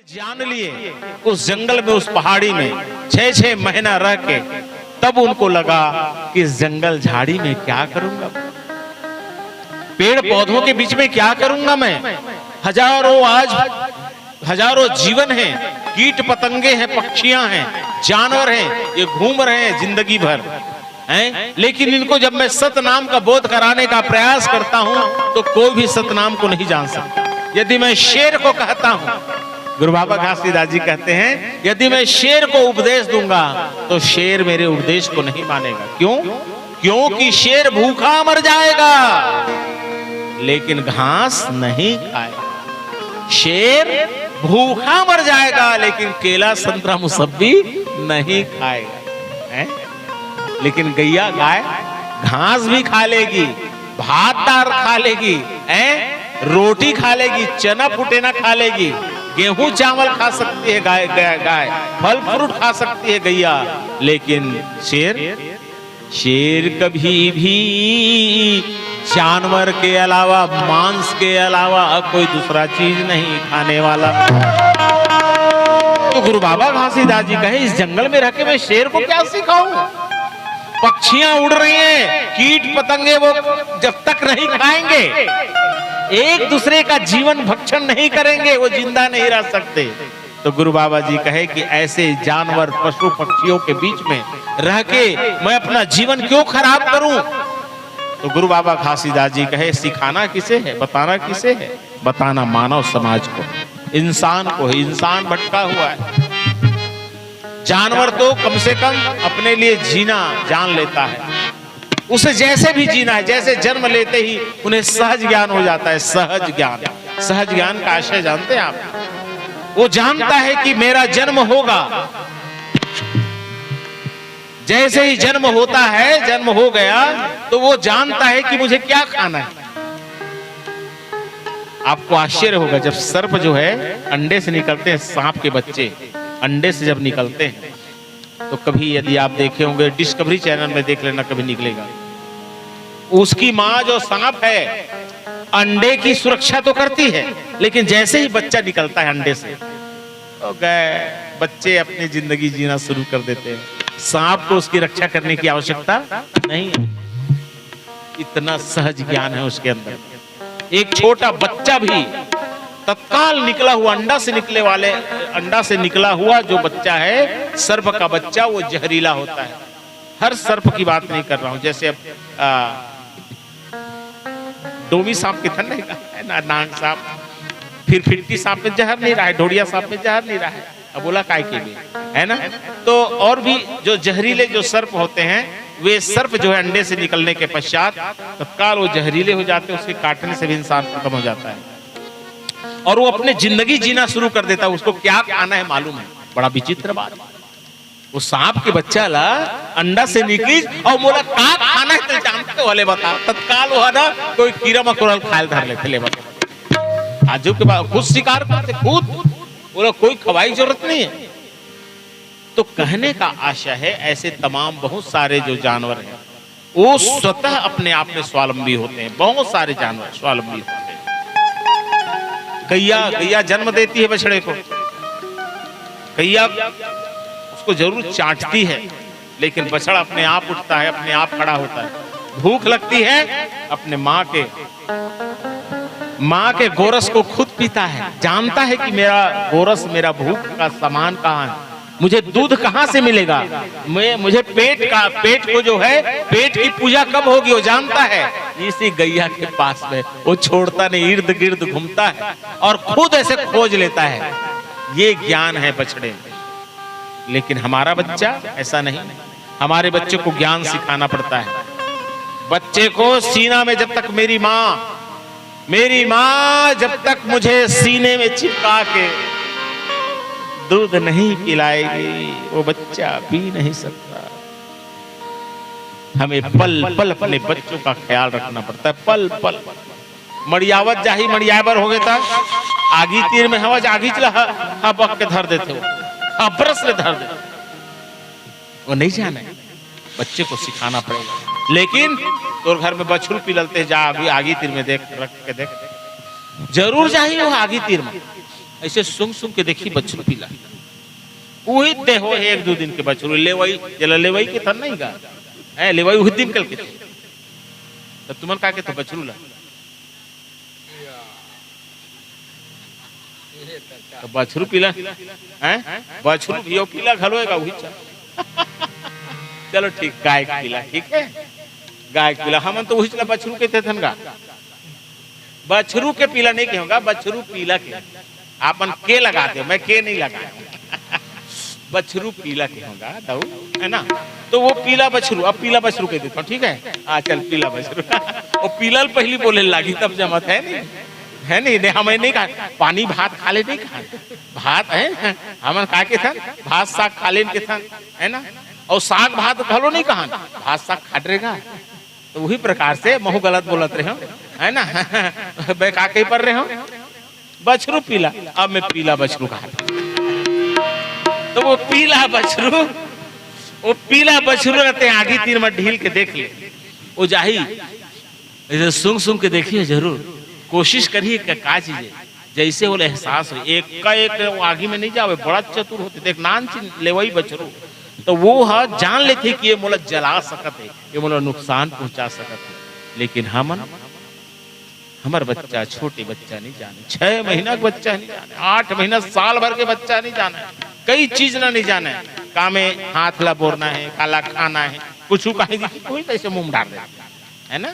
जान लिए उस जंगल में, उस पहाड़ी में 6-6 महीना रह के तब उनको लगा कि इस जंगल झाड़ी में क्या करूंगा, पेड़ पौधों के बीच में क्या करूंगा मैं। हजारों जीवन हैं, कीट पतंगे हैं, पक्षियां हैं, जानवर हैं, ये घूम रहे हैं जिंदगी भर हैं, लेकिन इनको जब मैं सतनाम का बोध कराने का प्रयास करता हूं तो कोई भी सतनाम को नहीं जान सकता। यदि मैं शेर को कहता हूं, गुरु बाबा घासीदास जी कहते हैं, यदि मैं शेर को उपदेश दूंगा तो शेर मेरे उपदेश को नहीं मानेगा। क्यों? क्योंकि शेर भूखा मर जाएगा लेकिन घास नहीं खाएगा। शेर भूखा मर जाएगा लेकिन केला संतरा मुसब्बी नहीं खाएगा है? लेकिन गैया गाय घास भी खा लेगी, भात दाल खा लेगी, रोटी खा लेगी, चना फुटेना खा लेगी, गेहूं चावल खा सकती है गाय, फल फ्रूट खा सकती है गैया, लेकिन शेर कभी भी जानवर के अलावा, मांस के अलावा कोई दूसरा चीज नहीं खाने वाला। तो गुरु बाबा घासीदास जी कहे, इस जंगल में रह के मैं शेर को क्या सिखाऊं? पक्षियां उड़ रही हैं, कीट पतंगे वो जब तक नहीं खाएंगे, एक दूसरे का जीवन भक्षण नहीं करेंगे, वो जिंदा नहीं रह सकते। तो गुरु बाबा जी कहे कि ऐसे जानवर, पशु पक्षियों के बीच में रह के मैं अपना जीवन क्यों खराब करूं? तो गुरु बाबा घासीदास जी कहे, सिखाना किसे है, बताना किसे है? बताना मानव समाज को, इंसान को है। इंसान भटका हुआ है। जानवर तो कम से कम अपने लिए जीना जान लेता है, उसे जैसे भी जीना है, जैसे जन्म लेते ही उन्हें सहज ज्ञान हो जाता है। सहज ज्ञान, सहज ज्ञान का आशय जानते हैं आप? वो जानता है कि मेरा जन्म होगा, जैसे ही जन्म होता है, जन्म हो गया तो वो जानता है कि मुझे क्या खाना है। आपको आश्चर्य होगा, जब सर्प जो है अंडे से निकलते हैं, सांप के बच्चे अंडे से जब निकलते हैं तो कभी यदि आप देखे होंगे, डिस्कवरी चैनल में देख लेना, कभी निकलेगा, उसकी माँ जो सांप है अंडे की सुरक्षा तो करती है, लेकिन जैसे ही बच्चा निकलता है अंडे से तो गए, बच्चे अपनी जिंदगी जीना शुरू कर देते हैं। सांप को उसकी रक्षा करने की आवश्यकता नहीं है, इतना सहज ज्ञान है उसके अंदर। एक छोटा बच्चा भी तत्काल निकला हुआ अंडा से निकला हुआ जो बच्चा है, सर्प का बच्चा, वो जहरीला होता है। हर सर्प की बात नहीं कर रहा हूं, जैसे अब डोमी सांप के थन नहीं है ना, नाग सांप, फिर फिरकी सांप में जहर नहीं रहा है, ढोड़िया सांप में जहर नहीं रहा है, अब बोला काय के लिए, है ना। तो और भी जो जहरीले जो सर्प होते हैं, वे सर्प जो है अंडे से निकलने के पश्चात तत्काल वो जहरीले हो जाते हैं, उसके काटने से भी इंसान खत्म हो जाता है और वो अपनी जिंदगी जीना शुरू कर देता है। उसको क्या खाना है मालूम है। बड़ा विचित्र बात, वो सांप के बच्चा ला अंडा से निकली और बोला क्या खाना है, तो जानते वाले बता, तत्काल वो है ना कोई कीड़ा मकोड़ा खायल धर लेते, ले बता आजू के बाद खुद शिकार करते, खुद बोला कोई खवाई जरूरत नहीं है। तो कहने का आशा है, ऐसे तमाम बहुत सारे जो जानवर हैं वो स्वतः अपने आप में स्वावलंबी होते हैं। बहुत सारे जानवर स्वावलंबी होते हैं। गैया जन्म देती है बछड़े को, गैया उसको जरूर चाटती है, लेकिन बछड़ा अपने आप उठता है, अपने आप खड़ा होता है। भूख लगती है, अपने माँ के गोरस को खुद पीता है, जानता है कि मेरा गोरस, मेरा भूख का सामान कहाँ है, मुझे दूध कहाँ से मिलेगा, मुझे पेट को जो है, पेट की पूजा कब होगी वो जानता है। इसी गैया के पास में वो छोड़ता नहीं, इर्द गिर्द घूमता है और खुद ऐसे खोज लेता है। ये ज्ञान है बछड़े। लेकिन हमारा बच्चा ऐसा नहीं, हमारे बच्चे को ज्ञान सिखाना पड़ता है। बच्चे को सीना में जब तक मेरी माँ जब तक मुझे सीने में चिपका के दूध नहीं पिलाएगी, वो बच्चा पी नहीं सकता। हमें पल पल अपने बच्चों का ख्याल रखना पड़ता है, पल पल। मरियावत जाही मरियावर हो गए था, आगी तीर में हवा आगी चला बक के धर देते हो, ब्रश ले धर देते, वो नहीं जाने बच्चे को सिखाना पड़ेगा। लेकिन तोर घर में बछरू पिललते जा, अभी आगे तीर में देख रख के देख, जरूर जाइए वो आगे तीर में ऐसे सुंग सुंग के देखी बछरू पिला, वही दे हो एक दो दिन के बछरू लेवई जला लेवई के था नहीं गा है लेवई वही दिन कल के तब तुमन का के तो बछरू ला तो बछरू पिला हैं, बछरू भी पिला घलोएगा वही चलो ठीक, गाय पिला ठीक है, गाय पिला हम तो वही चला बछरू के थे थनगा, बछरू के पीला नहीं होगा, बछरू पीला के आपन के लगाते हो, मैं के नहीं लगाया बछरू पीला के होगा दाऊ है ना, तो वो पीला बछरू, अब पीला बछरू कह देता हूँ ठीक है, चल पीला बछरू वो पीला पहली बोले लागी तब जमत है नहीं हमें नहीं कहा पानी भात खा ले नहीं कहा भात है हम खा के था भात साग खा ले के था है ना, और साग भात घलो नहीं कहा भात साग खा रहेगा, तो वही प्रकार से महू गलत बोलत रहे हो है ना बैका कहीं पर रहे हो बछरू पीला, अब मैं पीला बछरू कहा तो वो पीला बछरू रहते आगे तीर में ढील के देख ले वो जाही ऐसे सुंग सुंग के देखिए, जरूर कोशिश करिए का चीज जैसे वो एहसास हो, एक का एक आगे में नहीं जावे, बड़ा चतुर होते देख नान ले वही बछरू, तो वो जान लेते कि ये मोला जला सकत है, ये मोला नुकसान पहुंचा सकत है, लेकिन हमार बच्चा छोटे बच्चा नहीं जाने, 6 महीना का बच्चा नहीं जाने, 8 महीना साल भर के बच्चा नहीं जाना, कई चीज ना नहीं जाना है, कामे हाथ ला बोरना है, काला खाना है, कुछ कोई कैसे मुंह डाल देता है ना,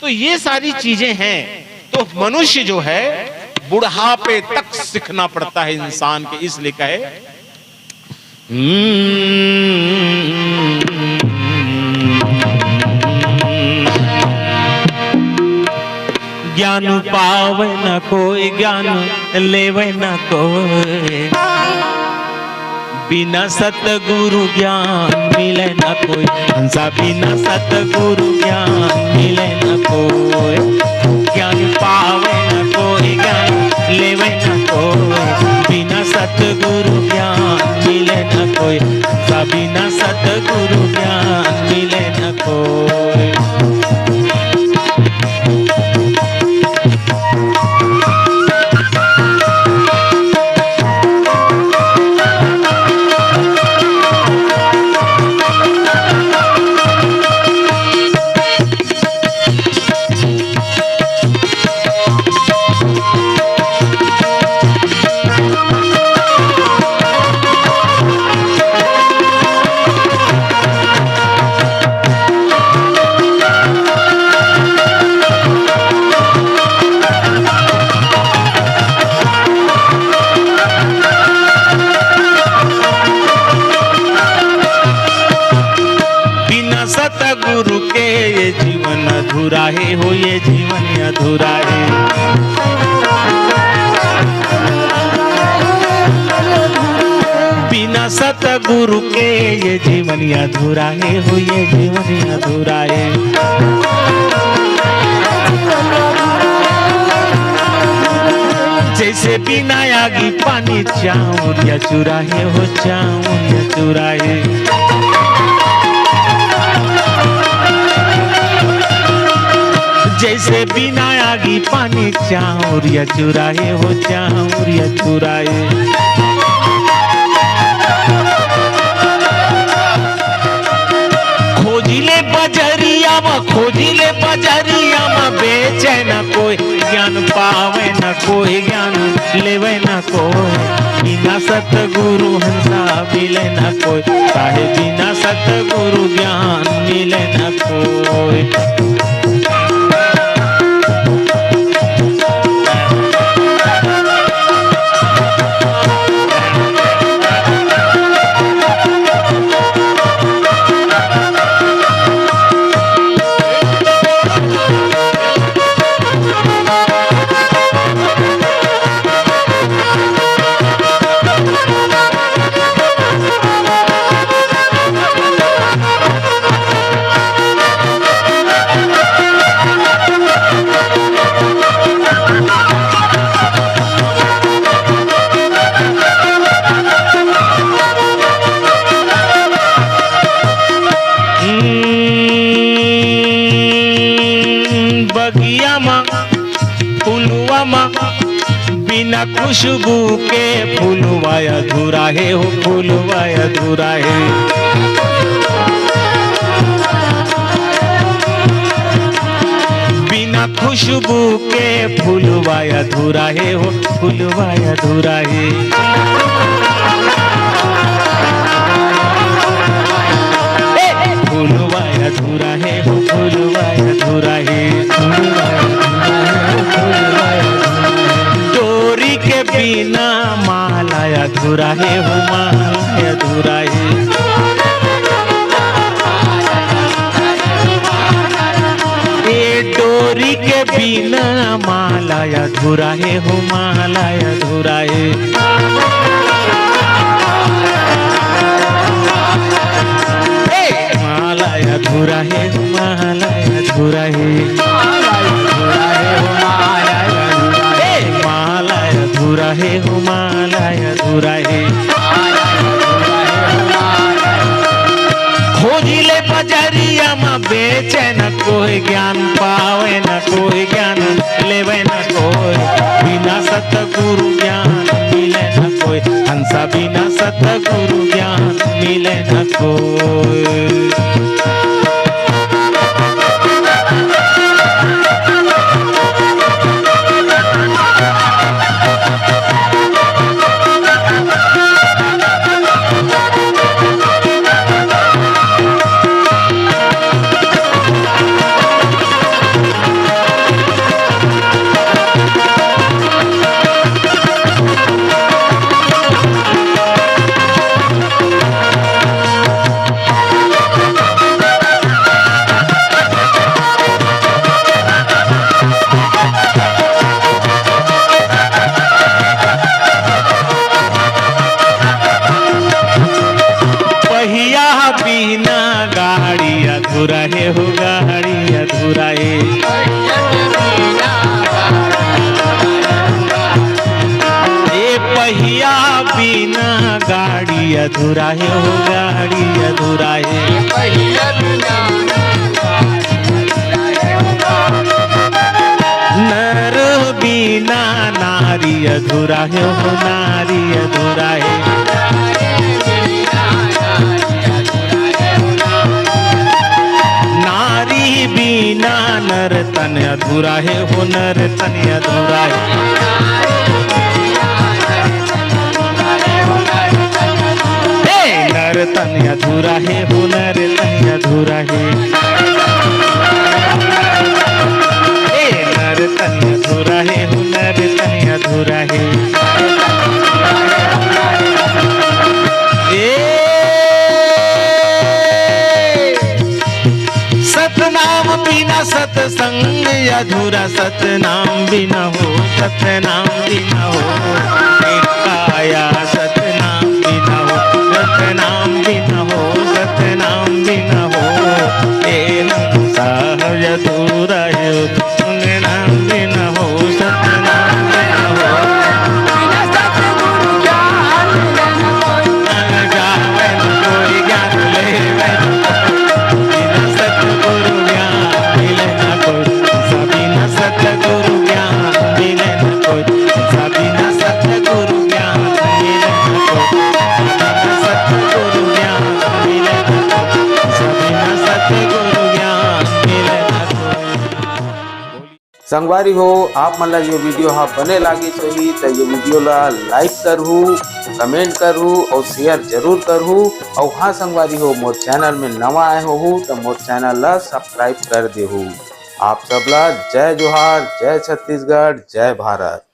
तो ये सारी चीजें हैं। तो मनुष्य जो है बुढ़ापे तक सीखना पड़ता है इंसान के, इसलिए कहे ज्ञान पावे न कोई, ज्ञान लेवे न कोई, बिना सतगुरु ज्ञान मिले न कोई, हंसा बिना सतगुरु ज्ञान मिले न कोई, ज्ञान पावे न कोई, ज्ञान लेवे न कोई, बिना सतगुरु ज्ञान मिले न कोई, हंसा बिना सतगुरु ज्ञान मिले न कोई। सतगुरु के ये जीवन अधूरा है, हो ये जीवन अधूरा है, बिना सतगुरु के ये जीवन अधूरा है, हो ये जीवन अधूरा है। जैसे बिना आगी पानी चाउर या चूरा है, हो चाउर या चूरा है, जैसे बिना आगी पानी चाउर या चुराए, हो चाउर या चुराए, खोजिले बजरिया में बेचे न कोई, ज्ञान पावे न कोई, ज्ञान लेवे न कोई, बिना सतगुरु हंसा मिले न कोई, काहे बिना सतगुरु ज्ञान मिले न कोई। बिना खुशबू के फूलवा अधूरा है हो, फूलवा अधूरा है। बिना खुशबू के फूलवा अधूरा है हो, फूलवा अधूरा है। फूलवा अधूरा है हो, फूलवा अधूरा है। डोरी के बिना माला अधूरा है हो, माला अधूरा है। डोरी के बिना माला अधूरा है हो, माला अधूरा है। माला अधूरा है, माला अधूरा है। माला अधूरा है हो, माला अधूरा है। खोजिले बजरिया में बेचे न कोई ज्ञान पावे, न कोई ज्ञान लेवे न कोई। बिना सतगुरु ज्ञान मिले न कोई, हंसा बिना सतगुरु ज्ञान मिले न कोई। बिना गाड़ी अधूरा है हो, गाड़ी अधूरा है। ये पहिया बिना गाड़ी अधूरा है हो, गाड़ी अधूरा है। नर बिना नारी अधूरा है हो, नारी अधूरा है। बिना नर तन अधूरा है हो, नर तन अधूरा है। नर तन अधूरा है हो, नर तन अधूरा है। नर तन अधूरा है हो, नर तन अधूरा है। सतनाम बिना सतसंग अधूरा, सतनाम बिना हो, सतनाम बिना हो। काया सतनाम बिना हो, सतनाम बिना हो, सतनाम बिना हो। सहज अधूरा है, नाम बिना हो, सतनाम बिना हो। कोई ज्ञान ले सतगुरु ज्ञान मिले न कोई, बिना सतगुरु ज्ञान मिले न कोई। बिना सतगुरु ज्ञान मिले न कोई, बिना सतगुरु ज्ञान मिले न कोई, बिना सतगुरु ज्ञान मिले न कोई। संगवारी हो, आप मन ला ये वीडियो हाँ बने लागे चाहिए तो ये वीडियो ला लाइक करहू, कमेंट करहू और शेयर जरूर करहू। और हाँ संगवारी हो, मोर चैनल में नवा आए हो तो मोर चैनल ला सब्सक्राइब कर देहू। आप सबला जय जोहार, जय छत्तीसगढ़, जय भारत।